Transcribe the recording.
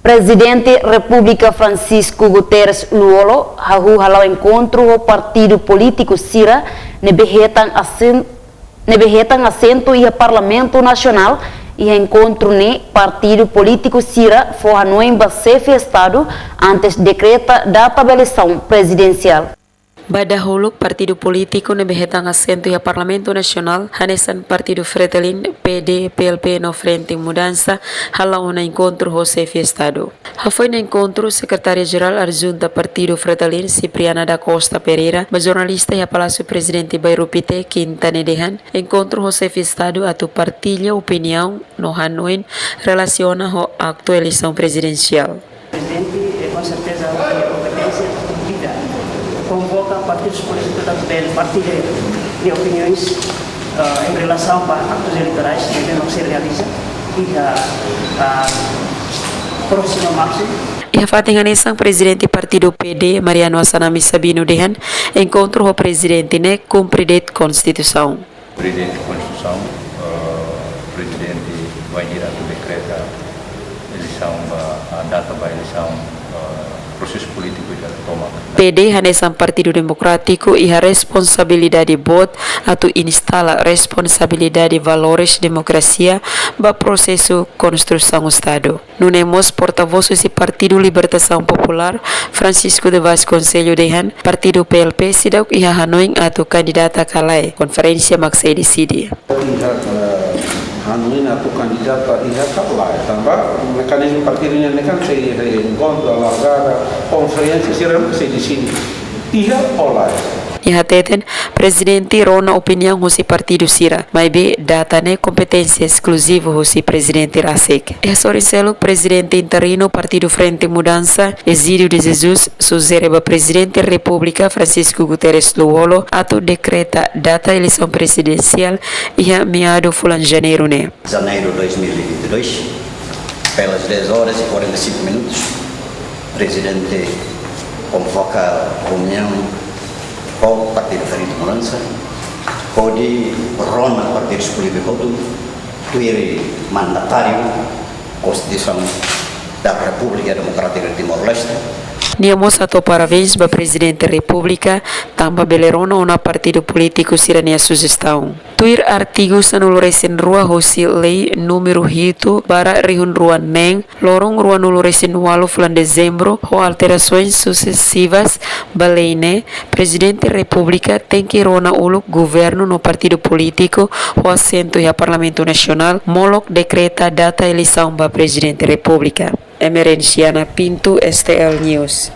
Presidente República Francisco Guterres Luolo halau encontro o partido político Cira nebehetan assento e Parlamento Nacional e encontro ne partido político Cira for Hanoi chefe Estado antes decreta data da eleição presidencial. Badahuluk partido político nebehetang assento e Parlamento Nacional hanesan partido Fretilin PD PLP no Frente Mudança halau na encontro o chefe Estado. Foi na encontro secretária-geral adjunta partido Fretilin Cipriana da Costa Pereira, jornalista e a Palácio Presidente Bairupite Quintana Dehan, encontro o chefe Estado atu partilha opinião no Hanoi relaciona a atual eleição presidencial. Presidente com certeza tem competência convoca partidos políticos também partilha de opiniões em relação a atos eleitorais que devem ser realizados e a próxima março. Ia fatinganisan presidente partido PD Mariano Assanami Sabino Dehan encontro o presidente ne cumprir Constituição. Presidente Constituição, presidente vai direto decreta eleição a data da eleição processo político já toma. PD hanesan Partido Democrático e a responsabilidade bot atau instala responsabilidade valores democracia ba processo construção Estado. Nunemos porta-voz do Partido Libertação Popular Francisco de Vasconcelho Dehan, Partido PLP sidak iha Hanoi atau kandidata kalai konferensia maksa decide. Hanoi atau kandidata iha kalai tambah mekanisme partidonya kan saya encontro alargada conferência será se decide iha olai. Ihateten presidente rona opinião hosi partido Sira, mas be data ne competência exclusiva hosi presidente Rasek. Soricelo presidente interino partido Frente Mudança Exílio de Jesus suzereba presidente República Francisco Guterres Luolo atau decreta data eleição presidencial ia meado fulan janeiro ne. Janeiro 2022, pelas 10 horas e 45 minutos, presidente convoca reunião com o Partido Frente Mudança, com o Rona Partido Político do Tuiri mandatário Constituição da República Democrática de Timor-Leste. Niamos atau parabéns ba presidente República tamba belerona una partido político sirania sugestão. Tuir artigo sanuluresin rua hosi lei número hito bara rihun rua neng lorong rua nuluresin walu fulan dezembro ho alterações sucessivas baleine presidente República tem que rona uluk governo no partido político ho assento e a Parlamento Nacional molok decreta data eleição ba presidente República. Emerenciana Pinto, STL News.